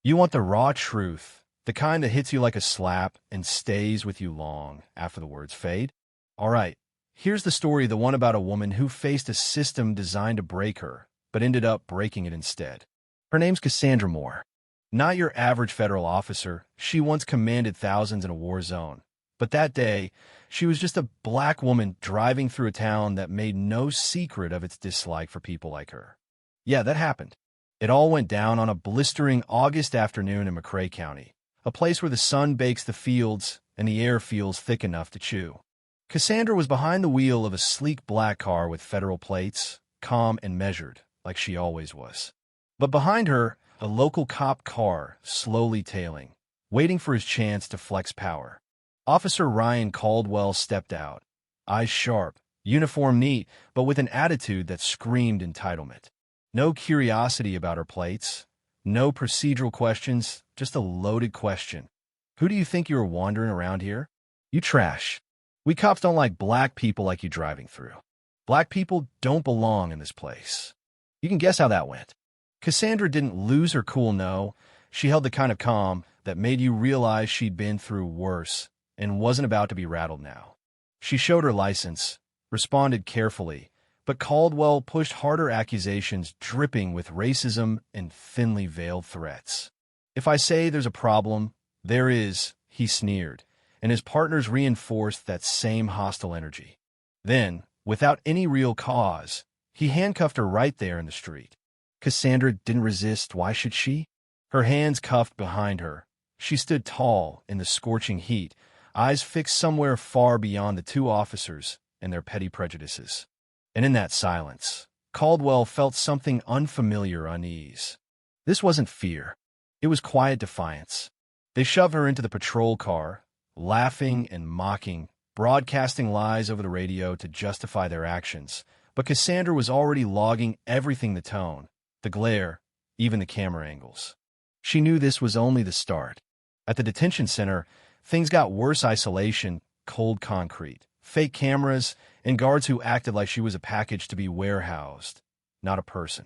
You want the raw truth, the kind that hits you like a slap and stays with you long after the words fade? All right, here's the story, the one about a woman who faced a system designed to break her, but ended up breaking it instead. Her name's Cassandra Moore. Not your average federal officer, she once commanded thousands in a war zone. But that day, she was just a black woman driving through a town that made no secret of its dislike for people like her. Yeah, that happened. It all went down on a blistering August afternoon in McRae County, a place where the sun bakes the fields and the air feels thick enough to chew. Cassandra was behind the wheel of a sleek black car with federal plates, calm and measured, like she always was. But behind her, a local cop car slowly tailing, waiting for his chance to flex power. Officer Ryan Caldwell stepped out, eyes sharp, uniform neat, but with an attitude that screamed entitlement. No curiosity about her plates, no procedural questions, just a loaded question. Who do you think you were wandering around here? You trash. We cops don't like black people like you driving through. Black people don't belong in this place. You can guess how that went. Cassandra didn't lose her cool, no. She held the kind of calm that made you realize she'd been through worse and wasn't about to be rattled now. She showed her license, responded carefully, but Caldwell pushed harder accusations dripping with racism and thinly veiled threats. If I say there's a problem, there is, he sneered, and his partners reinforced that same hostile energy. Then, without any real cause, he handcuffed her right there in the street. Cassandra didn't resist. Why should she? Her hands cuffed behind her. She stood tall in the scorching heat, eyes fixed somewhere far beyond the two officers and their petty prejudices. And in that silence, Caldwell felt something unfamiliar unease. This wasn't fear. It was quiet defiance. They shoved her into the patrol car, laughing and mocking, broadcasting lies over the radio to justify their actions. But Cassandra was already logging everything: the tone, the glare, even the camera angles. She knew this was only the start. At the detention center, things got worse: isolation, cold concrete, fake cameras, and guards who acted like she was a package to be warehoused, not a person.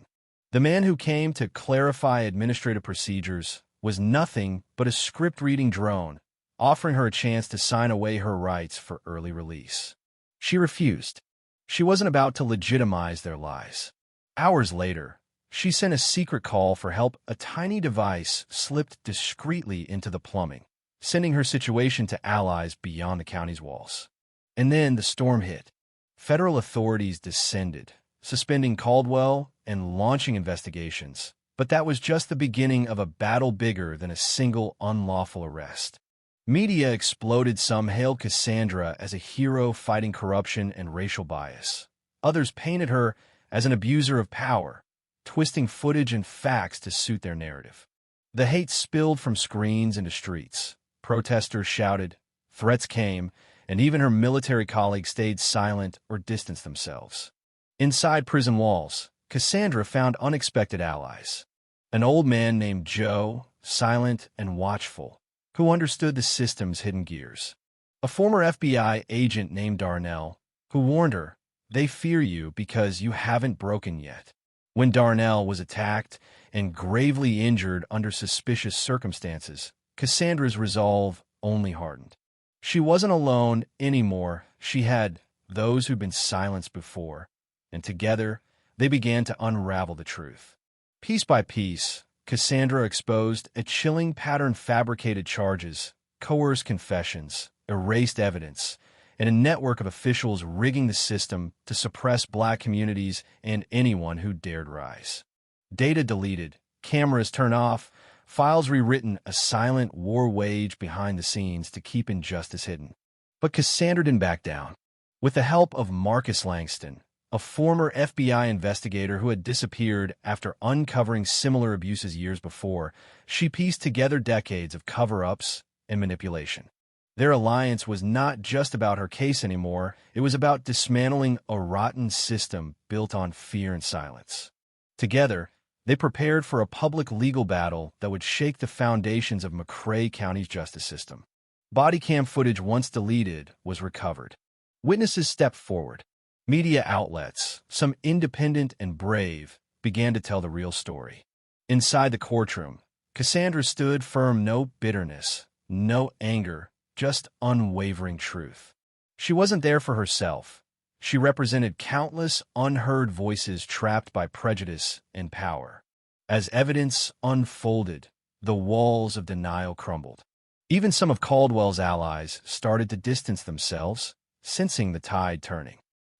The man who came to clarify administrative procedures was nothing but a script-reading drone, offering her a chance to sign away her rights for early release. She refused. She wasn't about to legitimize their lies. Hours later, she sent a secret call for help. A tiny device slipped discreetly into the plumbing, sending her situation to allies beyond the county's walls. And then the storm hit. Federal authorities descended, suspending Caldwell and launching investigations. But that was just the beginning of a battle bigger than a single unlawful arrest. Media exploded. Some hailed Cassandra as a hero fighting corruption and racial bias. Others painted her as an abuser of power, twisting footage and facts to suit their narrative. The hate spilled from screens into streets. Protesters shouted, threats came, and even her military colleagues stayed silent or distanced themselves. Inside prison walls, Cassandra found unexpected allies. An old man named Joe, silent and watchful, who understood the system's hidden gears. A former FBI agent named Darnell, who warned her, "They fear you because you haven't broken yet." When Darnell was attacked and gravely injured under suspicious circumstances, Cassandra's resolve only hardened. She wasn't alone anymore. She had those who'd been silenced before, and together they began to unravel the truth. Piece by piece, Cassandra exposed a chilling pattern: fabricated charges, coerced confessions, erased evidence, and a network of officials rigging the system to suppress black communities and anyone who dared rise. Data deleted, cameras turned off, files rewritten, a silent war waged behind the scenes to keep injustice hidden. But Cassandra didn't back down. With the help of Marcus Langston, a former FBI investigator who had disappeared after uncovering similar abuses years before, she pieced together decades of cover-ups and manipulation. Their alliance was not just about her case anymore. It was about dismantling a rotten system built on fear and silence. Together, they prepared for a public legal battle that would shake the foundations of McRae County's justice system. Body cam footage once deleted was recovered. Witnesses stepped forward. Media outlets, some independent and brave, began to tell the real story. Inside the courtroom, Cassandra stood firm, no bitterness, no anger, just unwavering truth. She wasn't there for herself. She represented countless unheard voices trapped by prejudice and power. As evidence unfolded, the walls of denial crumbled. Even some of Caldwell's allies started to distance themselves, sensing the tide turning.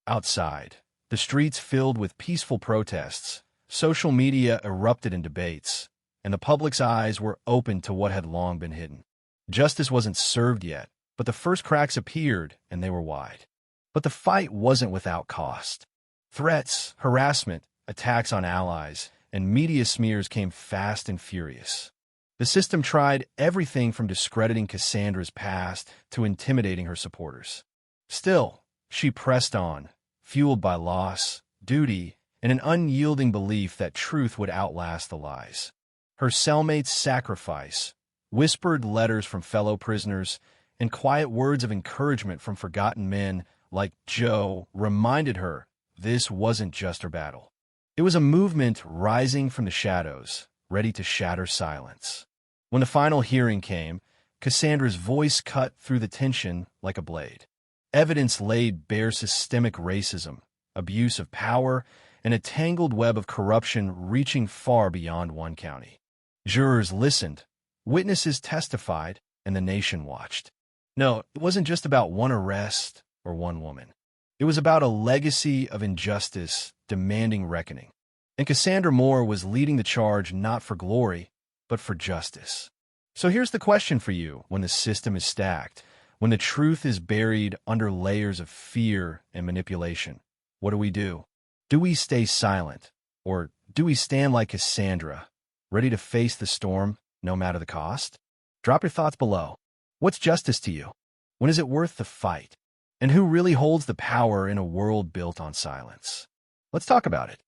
Outside, the streets filled with peaceful protests, social media erupted in debates, and the public's eyes were open to what had long been hidden. Justice wasn't served yet, but the first cracks appeared, and they were wide. But the fight wasn't without cost. Threats, harassment, attacks on allies, and media smears came fast and furious. The system tried everything from discrediting Cassandra's past to intimidating her supporters. Still, she pressed on, fueled by loss, duty, and an unyielding belief that truth would outlast the lies. Her cellmates' sacrifice, whispered letters from fellow prisoners, and quiet words of encouragement from forgotten men like Joe reminded her this wasn't just her battle. It was a movement rising from the shadows, ready to shatter silence. When the final hearing came, Cassandra's voice cut through the tension like a blade. Evidence laid bare systemic racism, abuse of power, and a tangled web of corruption reaching far beyond one county. Jurors listened, witnesses testified, and the nation watched. No, it wasn't just about one arrest or one woman. It was about a legacy of injustice demanding reckoning. And Cassandra Moore was leading the charge not for glory, but for justice. So here's the question for you: when the system is stacked, when the truth is buried under layers of fear and manipulation, what do? Do we stay silent, or do we stand like Cassandra, ready to face the storm no matter the cost? Drop your thoughts below. What's justice to you? When is it worth the fight? And who really holds the power in a world built on silence? Let's talk about it.